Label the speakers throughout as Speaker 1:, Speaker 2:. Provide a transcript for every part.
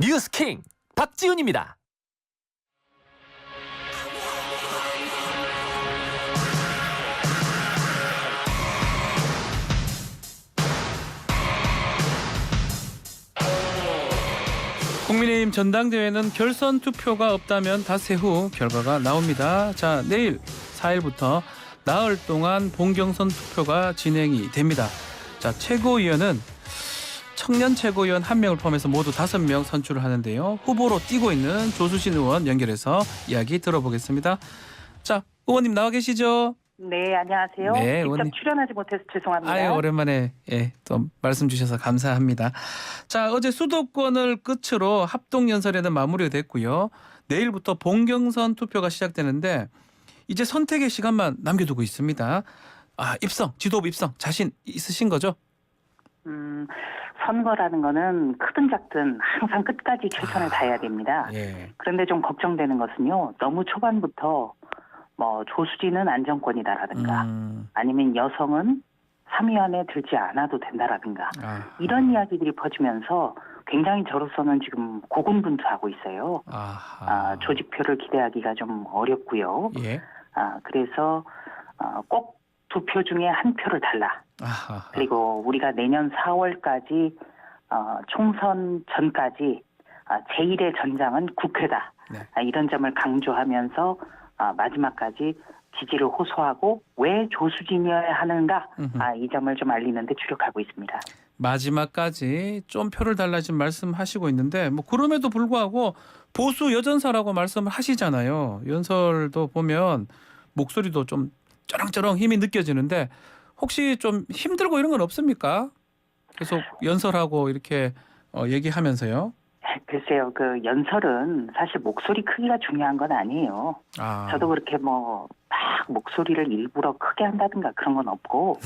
Speaker 1: 뉴스킹 박지훈입니다.
Speaker 2: 국민의힘 전당대회는 결선 투표가 없다면 닷새 후 결과가 나옵니다. 자, 내일 4일부터 나흘 동안 본경선 투표가 진행이 됩니다. 자, 최고위원은 청년 최고위원 1명을 포함해서 모두 5명 선출을 하는데요. 후보로 뛰고 있는 조수진 의원 연결해서 이야기 들어보겠습니다. 자, 의원님 나와 계시죠?
Speaker 3: 네, 안녕하세요.
Speaker 2: 네,
Speaker 3: 직접
Speaker 2: 의원님.
Speaker 3: 출연하지 못해서 죄송합니다.
Speaker 2: 아유, 오랜만에 또 말씀 주셔서 감사합니다. 자, 어제 수도권을 끝으로 합동연설에는 마무리가 됐고요. 내일부터 본경선 투표가 시작되는데 이제 선택의 시간만 남겨두고 있습니다. 지도부 입성 자신 있으신 거죠?
Speaker 3: 선거라는 거는 크든 작든 항상 끝까지 최선을 다해야 됩니다.
Speaker 2: 예.
Speaker 3: 그런데 좀 걱정되는 것은요. 너무 초반부터 조수진은 안정권이다라든가 아니면 여성은 3위 안에 들지 않아도 된다라든가 이런 이야기들이 퍼지면서 굉장히 저로서는 지금 고군분투하고 있어요. 조직표를 기대하기가 좀 어렵고요.
Speaker 2: 예.
Speaker 3: 그래서 꼭 2표 중에 1표를 달라. 그리고 우리가 내년 4월까지 총선 전까지 제1의 전장은 국회다.
Speaker 2: 네.
Speaker 3: 이런 점을 강조하면서 마지막까지 지지를 호소하고 왜 조수진이어야 하는가 이 점을 좀 알리는 데 주력하고 있습니다.
Speaker 2: 마지막까지 좀 표를 달라 지금 말씀하시고 있는데 그럼에도 불구하고 보수 여전사라고 말씀을 하시잖아요. 연설도 보면 목소리도 좀 쩌렁쩌렁 힘이 느껴지는데 혹시 좀 힘들고 이런 건 없습니까? 계속 연설하고 이렇게 얘기하면서요.
Speaker 3: 글쎄요. 그 연설은 사실 목소리 크기가 중요한 건 아니에요. 저도 그렇게 막 목소리를 일부러 크게 한다든가 그런 건 없고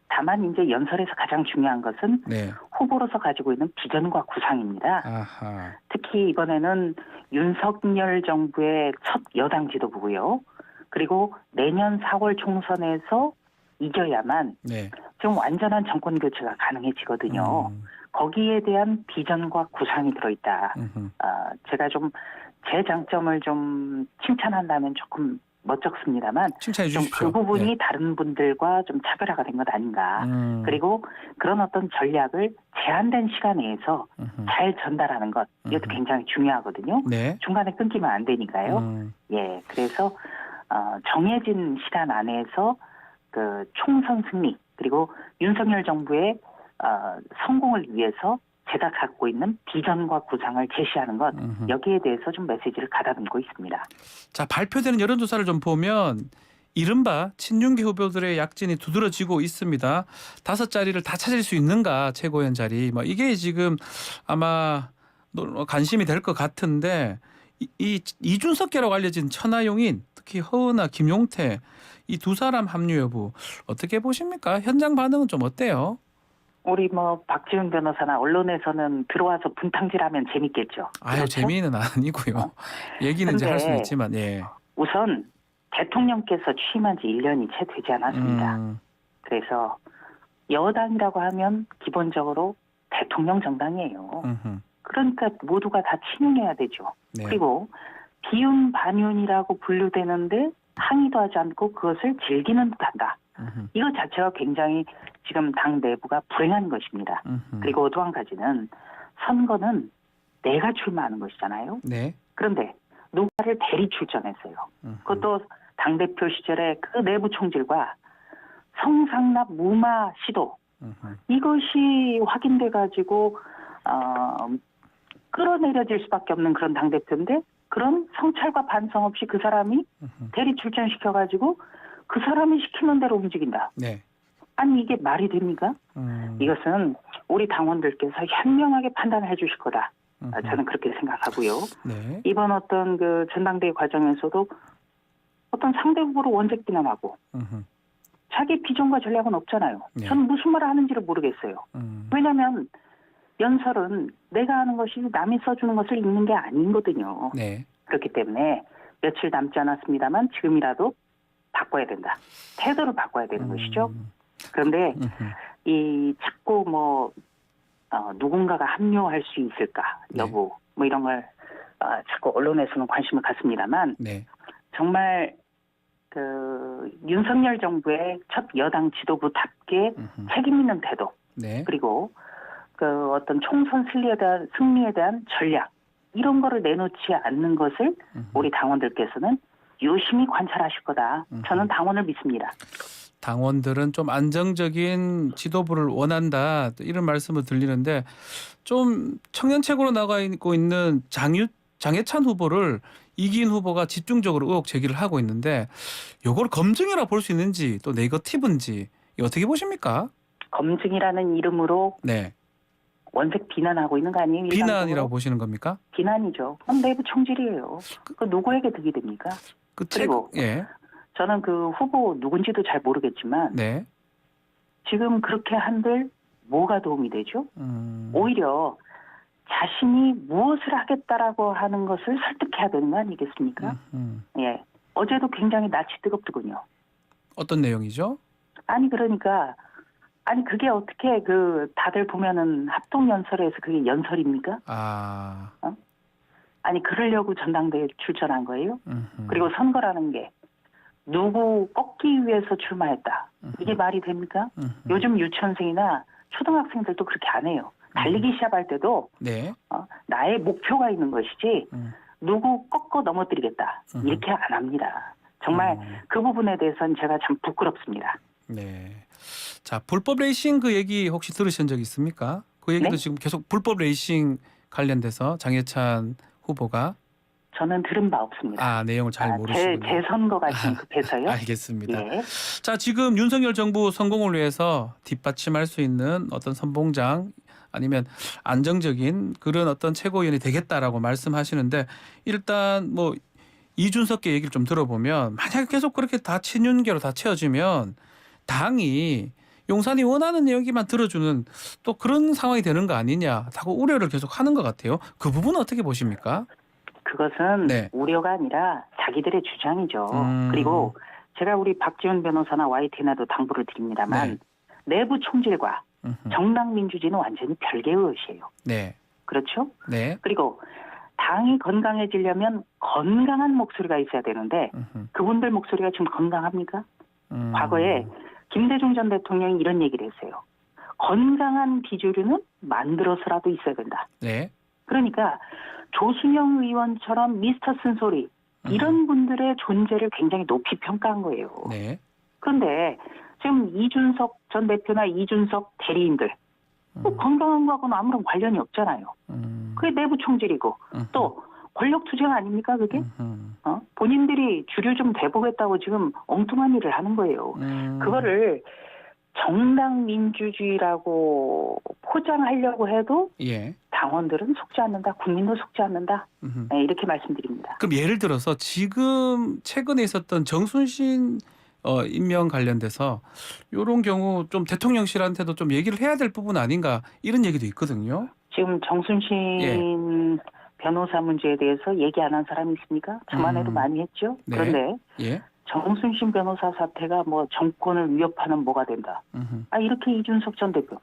Speaker 3: 다만 이제 연설에서 가장 중요한 것은 후보로서 가지고 있는 비전과 구상입니다. 특히 이번에는 윤석열 정부의 첫 여당 지도부고요. 그리고 내년 4월 총선에서 이겨야만 좀 완전한 정권 교체가 가능해지거든요. 거기에 대한 비전과 구상이 들어있다. 제가 좀 제 장점을 좀 칭찬한다면 조금 멋쩍습니다만
Speaker 2: 칭찬해
Speaker 3: 좀
Speaker 2: 주십시오.
Speaker 3: 그 부분이 다른 분들과 좀 차별화가 된 것 아닌가. 그리고 그런 어떤 전략을 제한된 시간 내에서 잘 전달하는 것 이것도 굉장히 중요하거든요. 중간에 끊기면 안 되니까요. 예, 그래서 정해진 시간 안에서 그 총선 승리 그리고 윤석열 정부의 성공을 위해서 제가 갖고 있는 비전과 구상을 제시하는 것 여기에 대해서 좀 메시지를 가다듬고 있습니다.
Speaker 2: 자, 발표되는 여론조사를 좀 보면 이른바 친윤계 후보들의 약진이 두드러지고 있습니다. 5자리를 다 찾을 수 있는가 최고위원 자리 이게 지금 아마 관심이 될 것 같은데 이 이준석계라고 알려진 천하용인 특히 허은하 김용태 이 두 사람 합류 여부 어떻게 보십니까? 현장 반응은 좀 어때요?
Speaker 3: 우리 박지훈 변호사나 언론에서는 들어와서 분탕질하면 재밌겠죠. 그렇죠?
Speaker 2: 재미는 아니고요. 얘기는 이제 할 수는 있지만
Speaker 3: 우선 대통령께서 취임한 지 1년이 채 되지 않았습니다. 그래서 여당이라고 하면 기본적으로 대통령 정당이에요. 그러니까 모두가 다 친윤해야 되죠. 그리고 비윤 반윤이라고 분류되는데 항의도 하지 않고 그것을 즐기는 듯한다. 이것 자체가 굉장히 지금 당 내부가 불행한 것입니다. 그리고 또 한 가지는 선거는 내가 출마하는 것이잖아요. 그런데 누가를 대리 출전했어요. 그것도 당대표 시절에 그 내부 총질과 성상납 무마 시도 이것이 확인돼 가지고 끌어내려질 수밖에 없는 그런 당대표인데 그런 성찰과 반성 없이 그 사람이 대리 출전시켜가지고 그 사람이 시키는 대로 움직인다. 아니 이게 말이 됩니까? 이것은 우리 당원들께서 현명하게 판단해 주실 거다. 저는 그렇게 생각하고요. 이번 어떤 그 전당대회 과정에서도 어떤 상대 후보를 원색 비난하고 자기 비전과 전략은 없잖아요. 저는 무슨 말을 하는지를 모르겠어요. 왜냐하면 연설은 내가 하는 것이 남이 써주는 것을 읽는 게 아니거든요. 그렇기 때문에 며칠 남지 않았습니다만 지금이라도 바꿔야 된다. 태도를 바꿔야 되는 것이죠. 그런데 자꾸 누군가가 합류할 수 있을까 여부 뭐 이런 걸 자꾸 언론에서는 관심을 갖습니다만
Speaker 2: 네.
Speaker 3: 정말 그 윤석열 정부의 첫 여당 지도부답게 책임 있는 태도
Speaker 2: 네.
Speaker 3: 그리고 그 어떤 총선 승리에 대한 전략 이런 거를 내놓지 않는 것을 우리 당원들께서는 유심히 관찰하실 거다. 저는 당원을 믿습니다.
Speaker 2: 당원들은 좀 안정적인 지도부를 원한다 이런 말씀을 들리는데 좀 청년 최고로 나가고 있는 장해찬 후보를 이기인 후보가 집중적으로 의혹 제기를 하고 있는데 이걸 검증이라 볼 수 있는지 또 네거티브인지 어떻게 보십니까?
Speaker 3: 검증이라는 이름으로
Speaker 2: 네.
Speaker 3: 원색 비난하고 있는 거 아니에요?
Speaker 2: 비난이라고
Speaker 3: 일반적으로?
Speaker 2: 보시는 겁니까?
Speaker 3: 비난이죠. 그럼 내부 총질이에요. 그 누구에게 득이 됩니까? 그리고
Speaker 2: 예.
Speaker 3: 저는 그 후보 누군지도 잘 모르겠지만
Speaker 2: 네.
Speaker 3: 지금 그렇게 한들 뭐가 도움이 되죠? 오히려 자신이 무엇을 하겠다라고 하는 것을 설득해야 되는 거 아니겠습니까? 예. 어제도 굉장히 낯이 뜨겁더군요.
Speaker 2: 어떤 내용이죠?
Speaker 3: 아니 그러니까 아니 그게 어떻게 그 다들 보면은 합동연설에서 그게 연설입니까? 아니 그러려고 전당대회 출전한 거예요? 그리고 선거라는 게 누구 꺾기 위해서 출마했다. 이게 말이 됩니까? 요즘 유치원생이나 초등학생들도 그렇게 안 해요. 달리기 시합할 때도
Speaker 2: 네.
Speaker 3: 나의 목표가 있는 것이지 누구 꺾어 넘어뜨리겠다. 이렇게 안 합니다. 정말 그 부분에 대해서는 제가 참 부끄럽습니다.
Speaker 2: 네. 자, 불법 레이싱 그 얘기 혹시 들으신 적 있습니까? 그 얘기도
Speaker 3: 네?
Speaker 2: 지금 계속 불법 레이싱 관련돼서 장해찬 후보가
Speaker 3: 저는 들은 바 없습니다.
Speaker 2: 내용을 잘 모르시군요.
Speaker 3: 제 선거가 좀 급해서요.
Speaker 2: 알겠습니다.
Speaker 3: 예.
Speaker 2: 자, 지금 윤석열 정부 성공을 위해서 뒷받침할 수 있는 어떤 선봉장 아니면 안정적인 그런 어떤 최고위원이 되겠다라고 말씀하시는데 일단 뭐 이준석계 얘기를 좀 들어보면 만약에 계속 그렇게 다 친윤계로 다 채워지면 당이 용산이 원하는 얘기만 들어주는 또 그런 상황이 되는 거 아니냐 하고 우려를 계속 하는 것 같아요. 그 부분은 어떻게 보십니까?
Speaker 3: 그것은
Speaker 2: 네.
Speaker 3: 우려가 아니라 자기들의 주장이죠. 그리고 제가 우리 박지원 변호사나 YTN에도 당부를 드립니다만 내부 총질과 정당 민주주의는 완전히 별개의 것이에요.
Speaker 2: 네.
Speaker 3: 그렇죠?
Speaker 2: 네.
Speaker 3: 그리고 당이 건강해지려면 건강한 목소리가 있어야 되는데 그분들 목소리가 지금 건강합니까? 과거에 김대중 전 대통령이 이런 얘기를 했어요. 건강한 비주류는 만들어서라도 있어야 된다.
Speaker 2: 네.
Speaker 3: 그러니까 조순영 의원처럼 미스터 쓴소리 이런 분들의 존재를 굉장히 높이 평가한 거예요.
Speaker 2: 네.
Speaker 3: 그런데 지금 이준석 전 대표나 이준석 대리인들 또 건강한 거하고는 아무런 관련이 없잖아요. 그게 내부 총질이고 또 권력 투쟁 아닙니까 그게? 본인들이 주류 좀 돼보겠다고 지금 엉뚱한 일을 하는 거예요. 그거를 정당 민주주의라고 포장하려고 해도
Speaker 2: 예.
Speaker 3: 당원들은 속지 않는다. 국민도 속지 않는다. 네, 이렇게 말씀드립니다.
Speaker 2: 그럼 예를 들어서 지금 최근에 있었던 정순신 임명 관련돼서 이런 경우 좀 대통령실한테도 좀 얘기를 해야 될 부분 아닌가 이런 얘기도 있거든요.
Speaker 3: 지금 정순신 변호사 문제에 대해서 얘기 안 한 사람이 있습니까? 저만 해도 많이 했죠.
Speaker 2: 네.
Speaker 3: 그런데
Speaker 2: 예.
Speaker 3: 정순신 변호사 사태가 뭐 정권을 위협하는 뭐가 된다. 이렇게 이준석 전 대표.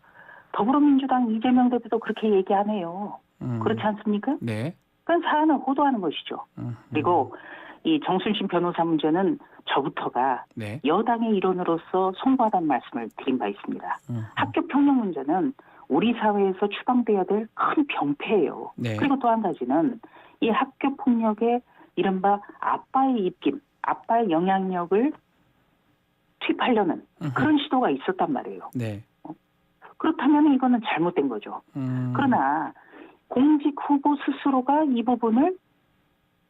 Speaker 3: 더불어민주당 이재명 대표도 그렇게 얘기 안 해요. 그렇지 않습니까?
Speaker 2: 네.
Speaker 3: 그건 사안을 호도하는 것이죠. 그리고 이 정순신 변호사 문제는 저부터가
Speaker 2: 네.
Speaker 3: 여당의 일원으로서 송구하다는 말씀을 드린 바 있습니다. 학교폭력 문제는 우리 사회에서 추방돼야 될 큰 병폐예요.
Speaker 2: 네.
Speaker 3: 그리고 또 한 가지는 이 학교폭력의 이른바 아빠의 입김, 아빠의 영향력을 투입하려는 그런 시도가 있었단 말이에요.
Speaker 2: 네.
Speaker 3: 그렇다면 이거는 잘못된 거죠. 그러나 공직 후보 스스로가 이 부분을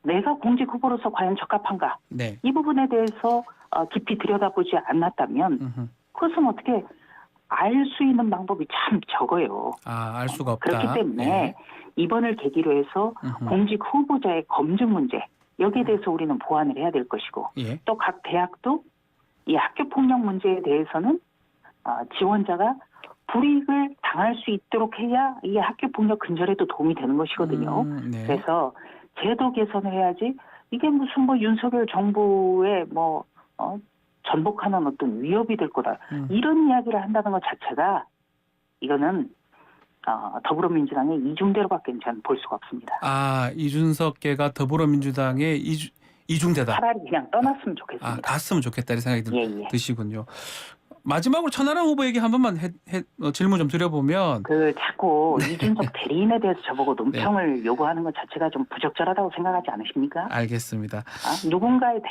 Speaker 3: 내가 공직 후보로서 과연 적합한가?
Speaker 2: 네.
Speaker 3: 이 부분에 대해서 깊이 들여다보지 않았다면 그것은 어떻게 알 수 있는 방법이 참 적어요.
Speaker 2: 알 수가 없다.
Speaker 3: 그렇기 때문에
Speaker 2: 네.
Speaker 3: 이번을 계기로 해서 공직 후보자의 검증 문제 여기에 대해서 우리는 보완을 해야 될 것이고
Speaker 2: 예.
Speaker 3: 또 각 대학도 이 학교폭력 문제에 대해서는 지원자가 불이익을 당할 수 있도록 해야 이 학교폭력 근절에도 도움이 되는 것이거든요.
Speaker 2: 네.
Speaker 3: 그래서 제도 개선을 해야지 이게 무슨 뭐 윤석열 정부의 뭐 전복하는 어떤 위협이 될 거다. 이런 이야기를 한다는 것 자체가 이거는 더불어민주당의 이중대로밖에 저는 볼 수가 없습니다.
Speaker 2: 아, 이준석계가 더불어민주당의 이중대다.
Speaker 3: 차라리 그냥 떠났으면 좋겠습니다.
Speaker 2: 아, 갔으면 좋겠다 이런 생각이
Speaker 3: 예.
Speaker 2: 드시군요. 마지막으로 천하람 후보 얘기 한 번만 질문 좀 드려보면
Speaker 3: 자꾸 이준석 대리인에 대해서 저보고 논평을 요구하는 것 자체가 좀 부적절하다고 생각하지 않으십니까?
Speaker 2: 알겠습니다.
Speaker 3: 누군가의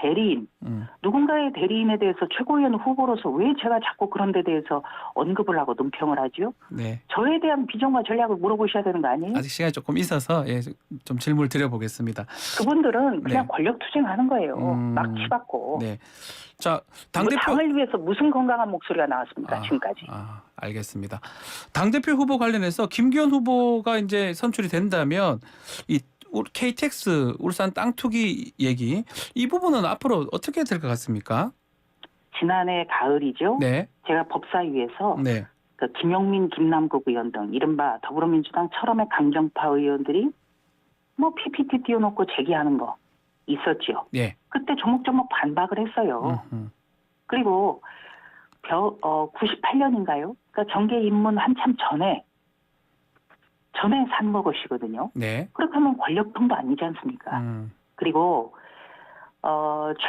Speaker 3: 대리인에 대해서 최고위원 후보로서 왜 제가 자꾸 그런 데 대해서 언급을 하고 논평을 하죠?
Speaker 2: 네.
Speaker 3: 저에 대한 비전과 전략을 물어보셔야 되는 거 아니에요?
Speaker 2: 아직 시간이 조금 있어서 좀 질문을 드려보겠습니다.
Speaker 3: 그분들은 그냥 권력 투쟁하는 거예요. 막 치받고.
Speaker 2: 네. 자, 당대표
Speaker 3: 당을 위해서 무슨 건강한 목소리가 나왔습니까? 지금까지.
Speaker 2: 알겠습니다. 당대표 후보 관련해서 김기현 후보가 이제 선출이 된다면 이 KTX 울산 땅 투기 얘기 이 부분은 앞으로 어떻게 될 것 같습니까?
Speaker 3: 지난해 가을이죠.
Speaker 2: 네.
Speaker 3: 제가 법사위에서
Speaker 2: 네.
Speaker 3: 김용민, 김남국 의원 등 이른바 더불어민주당 철험의 강경파 의원들이 PPT 띄워놓고 제기하는 거 있었지요.
Speaker 2: 네.
Speaker 3: 그때 조목조목 반박을 했어요. 그리고 98년인가요? 그러니까 정계 입문 한참 전에 산 것이거든요.
Speaker 2: 네.
Speaker 3: 그렇다면 권력통도 아니지 않습니까? 그리고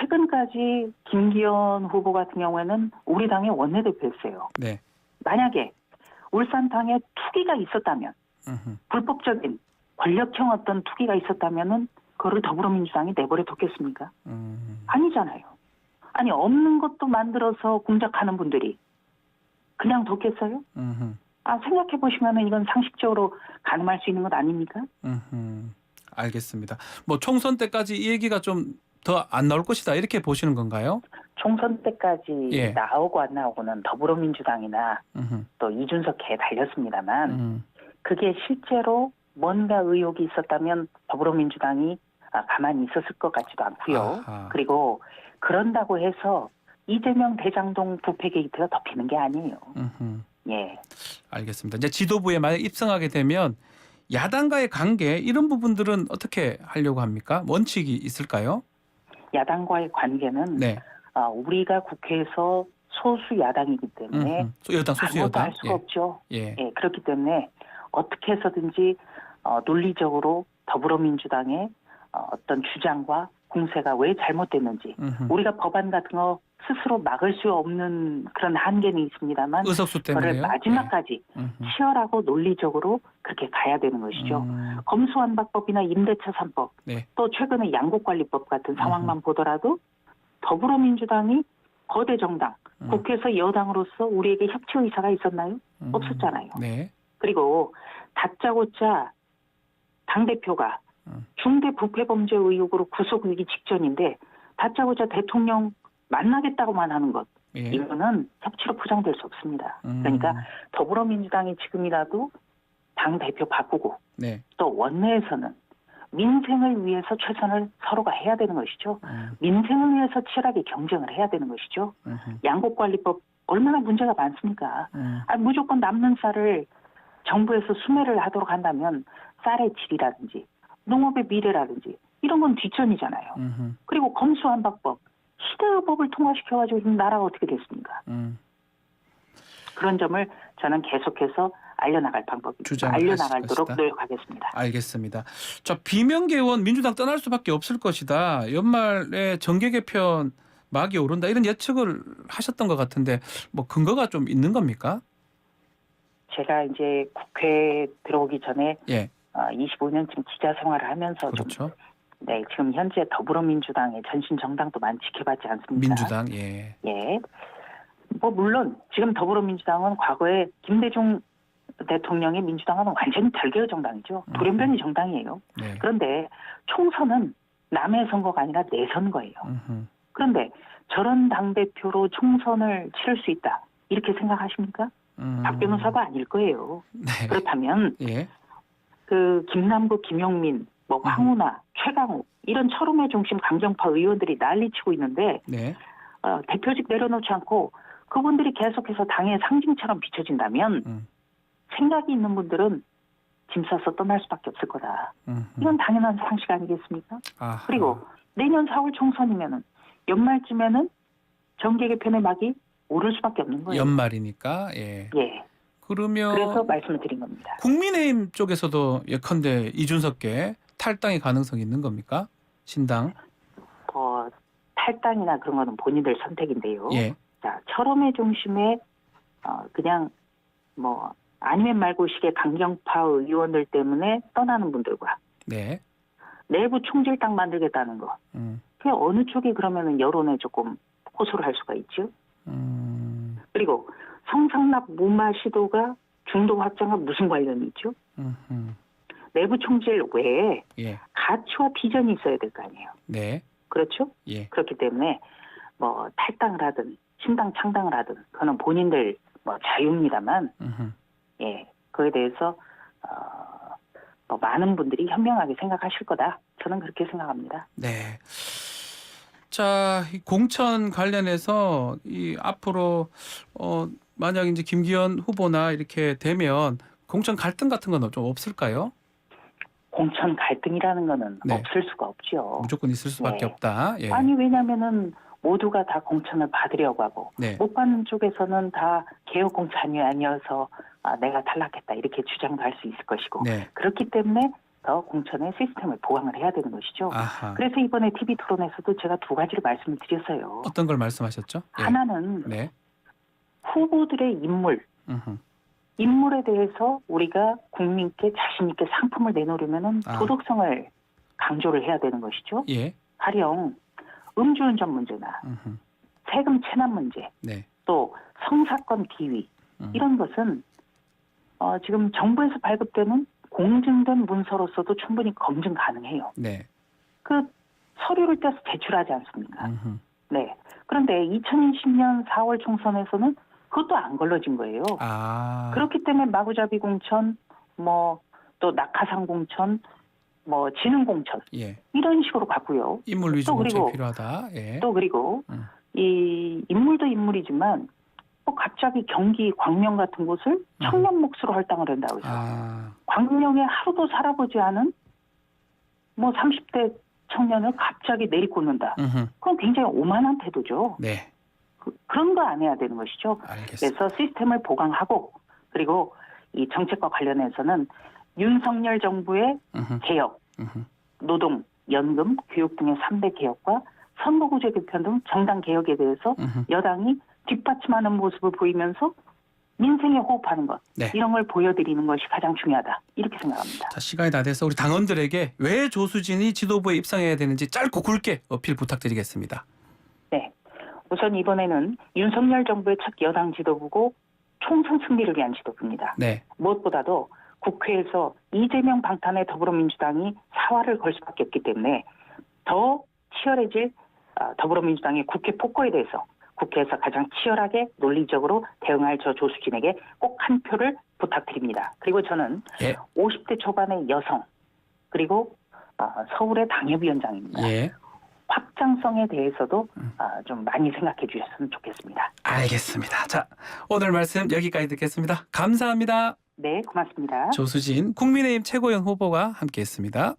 Speaker 3: 최근까지 김기현 후보 같은 경우에는 우리 당의 원내대표였어요.
Speaker 2: 네.
Speaker 3: 만약에 울산 당에 투기가 있었다면 불법적인 권력형 어떤 투기가 있었다면은 그거를 더불어민주당이 내버려 뒀겠습니까? 아니잖아요. 아니 없는 것도 만들어서 공작하는 분들이 그냥 뒀겠어요? 생각해 보시면은 이건 상식적으로 가늠할 수 있는 것 아닙니까?
Speaker 2: 알겠습니다. 총선 때까지 이 얘기가 좀 더 안 나올 것이다 이렇게 보시는 건가요?
Speaker 3: 총선 때까지 나오고 안 나오고는 더불어민주당이나 또 이준석에 달렸습니다만 그게 실제로 뭔가 의혹이 있었다면 더불어민주당이 가만히 있었을 것 같지도 않고요. 그리고 그런다고 해서 이재명 대장동 부패 게이트가 덮이는 게 아니에요. 예.
Speaker 2: 알겠습니다. 이제 지도부에 만약 입성하게 되면 야당과의 관계 이런 부분들은 어떻게 하려고 합니까? 원칙이 있을까요?
Speaker 3: 야당과의 관계는 우리가 국회에서 소수 야당이기 때문에
Speaker 2: 여당 소수 여당
Speaker 3: 할 수가 없죠. 그렇기 때문에 어떻게 해서든지 논리적으로 더불어민주당의 어떤 주장과 공세가 왜 잘못됐는지 우리가 법안 같은 거 스스로 막을 수 없는 그런 한계는 있습니다만
Speaker 2: 의석수 때문에요.
Speaker 3: 그걸 마지막까지 치열하고 논리적으로 그렇게 가야 되는 것이죠. 검수완박법이나 임대차 3법 또 최근에 양곡관리법 같은 상황만 보더라도 더불어민주당이 거대 정당 국회에서 여당으로서 우리에게 협치 의사가 있었나요? 없었잖아요. 그리고 다짜고짜 당대표가 중대 부패 범죄 의혹으로 구속되기 직전인데 다짜고짜 대통령 만나겠다고만 하는 것 이거는 협치로 포장될 수 없습니다. 그러니까 더불어민주당이 지금이라도 당대표 바꾸고 또 원내에서는 민생을 위해서 최선을 서로가 해야 되는 것이죠. 민생을 위해서 치열하게 경쟁을 해야 되는 것이죠. 양곡관리법 얼마나 문제가 많습니까? 무조건 남는 쌀을 정부에서 수매를 하도록 한다면 쌀의 질이라든지 농업의 미래라든지 이런 건 뒷전이잖아요. 그리고 검수완박법 시대의 법을 통과시켜가지고 나라가 어떻게 됐습니까? 그런 점을 저는 계속해서 알려나갈 방법입니다. 알려나가도록 노력하겠습니다.
Speaker 2: 알겠습니다. 자, 비명계원 민주당 떠날 수밖에 없을 것이다. 연말에 정계 개편 막이 오른다 이런 예측을 하셨던 것 같은데 근거가 좀 있는 겁니까?
Speaker 3: 제가 이제 국회에 들어오기 전에 25년쯤 기자 생활을 하면서
Speaker 2: 그렇죠.
Speaker 3: 지금 현재 더불어민주당의 전신 정당도 많이 지켜봤지 않습니까?
Speaker 2: 민주당
Speaker 3: 물론 지금 더불어민주당은 과거에 김대중 대통령의 민주당은 완전히 별개의 정당이죠. 돌연변이 정당이에요. 그런데 총선은 남의 선거가 아니라 내 선거예요. 그런데 저런 당대표로 총선을 치를 수 있다. 이렇게 생각하십니까? 박 변호사가 아닐 거예요. 그렇다면 김남국, 김용민, 황운하, 최강욱 이런 철음의 중심 강경파 의원들이 난리치고 있는데 대표직 내려놓지 않고 그분들이 계속해서 당의 상징처럼 비춰진다면 생각이 있는 분들은 짐 싸서 떠날 수밖에 없을 거다. 이건 당연한 상식 아니겠습니까? 그리고 내년 4월 총선이면은 연말쯤에는 정계 개편의 막이 오를 수밖에 없는 거예요.
Speaker 2: 연말이니까 그러면
Speaker 3: 그래서 말씀을 드린 겁니다.
Speaker 2: 국민의힘 쪽에서도 예컨대 이준석께 탈당의 가능성이 있는 겁니까? 신당?
Speaker 3: 탈당이나 그런 거는 본인들 선택인데요.
Speaker 2: 예.
Speaker 3: 자, 철험의 중심에 그냥 뭐 아니면 말고식의 강경파 의원들 때문에 떠나는 분들과
Speaker 2: 네.
Speaker 3: 내부 총질당 만들겠다는 거. 그게 어느 쪽이 그러면은 여론에 조금 호소를 할 수가 있죠. 그리고 성상납 무마 시도가 중도 확장과 무슨 관련이 있죠? 내부 총질 외에
Speaker 2: 예.
Speaker 3: 가치와 비전이 있어야 될 거 아니에요.
Speaker 2: 네.
Speaker 3: 그렇죠?
Speaker 2: 예.
Speaker 3: 그렇기 때문에 뭐 탈당을 하든 신당 창당을 하든 그거는 본인들 뭐 자유입니다만 예, 그에 대해서 뭐 많은 분들이 현명하게 생각하실 거다. 저는 그렇게 생각합니다.
Speaker 2: 네. 자, 이 공천 관련해서 이 앞으로 만약 이제 김기현 후보나 이렇게 되면 공천 갈등 같은 건 좀 없을까요?
Speaker 3: 공천 갈등이라는 거는
Speaker 2: 네.
Speaker 3: 없을 수가 없죠.
Speaker 2: 무조건 있을 수밖에
Speaker 3: 네.
Speaker 2: 없다. 예.
Speaker 3: 아니 왜냐면은 모두가 다 공천을 받으려고 하고
Speaker 2: 네.
Speaker 3: 못 받는 쪽에서는 다 개혁 공천이 아니어서 내가 탈락했다 이렇게 주장도 할 수 있을 것이고
Speaker 2: 네.
Speaker 3: 그렇기 때문에 더 공천의 시스템을 보강을 해야 되는 것이죠.
Speaker 2: 아하.
Speaker 3: 그래서 이번에 TV 토론에서도 제가 두 가지를 말씀을 드렸어요.
Speaker 2: 어떤 걸 말씀하셨죠? 예.
Speaker 3: 하나는
Speaker 2: 네.
Speaker 3: 후보들의 인물에 대해서 우리가 국민께 자신 있게 상품을 내놓으려면은 도덕성을 강조를 해야 되는 것이죠.
Speaker 2: 예.
Speaker 3: 가령 음주운전 문제나 세금 체납 문제,
Speaker 2: 네.
Speaker 3: 또 성사건 비위 이런 것은 지금 정부에서 발급되는 공증된 문서로서도 충분히 검증 가능해요.
Speaker 2: 네.
Speaker 3: 그 서류를 떼서 제출하지 않습니까? 네. 그런데 2020년 4월 총선에서는 그것도 안 걸러진 거예요. 그렇기 때문에 마구잡이 공천, 뭐 또 낙하산 공천, 뭐 지능 공천
Speaker 2: 예.
Speaker 3: 이런 식으로 갔고요.
Speaker 2: 인물 위주 공천이 필요하다. 예.
Speaker 3: 또 그리고 이 인물도 인물이지만 또 갑자기 경기 광명 같은 곳을 청년 몫으로 할당을 한다고 해서 광명에 하루도 살아보지 않은 뭐 30대 청년을 갑자기 내리꽂는다. 그건 굉장히 오만한 태도죠.
Speaker 2: 네.
Speaker 3: 그런 거 안 해야 되는 것이죠.
Speaker 2: 알겠습니다.
Speaker 3: 그래서 시스템을 보강하고 그리고 이 정책과 관련해서는 윤석열 정부의 개혁, 노동, 연금, 교육 등의 3대 개혁과 선거구제 개편 등 정당 개혁에 대해서 여당이 뒷받침하는 모습을 보이면서 민생에 호흡하는 것
Speaker 2: 네.
Speaker 3: 이런 걸 보여드리는 것이 가장 중요하다 이렇게 생각합니다.
Speaker 2: 자, 시간이 다 돼서 우리 당원들에게 왜 조수진이 지도부에 입성해야 되는지 짧고 굵게 어필 부탁드리겠습니다.
Speaker 3: 네, 우선 이번에는 윤석열 정부의 첫 여당 지도부고 총선 승리를 위한 지도부입니다.
Speaker 2: 네.
Speaker 3: 무엇보다도 국회에서 이재명 방탄의 더불어민주당이 사활을 걸 수밖에 없기 때문에 더 치열해질 더불어민주당의 국회 폭거에 대해서 국회에서 가장 치열하게 논리적으로 대응할 저 조수진에게 꼭 한 표를 부탁드립니다. 그리고 저는 50대 초반의 여성 그리고 서울의 당협위원장입니다. 확장성에 대해서도 좀 많이 생각해 주셨으면 좋겠습니다.
Speaker 2: 알겠습니다. 자, 오늘 말씀 여기까지 듣겠습니다. 감사합니다.
Speaker 3: 네, 고맙습니다.
Speaker 2: 조수진 국민의힘 최고위원 후보가 함께했습니다.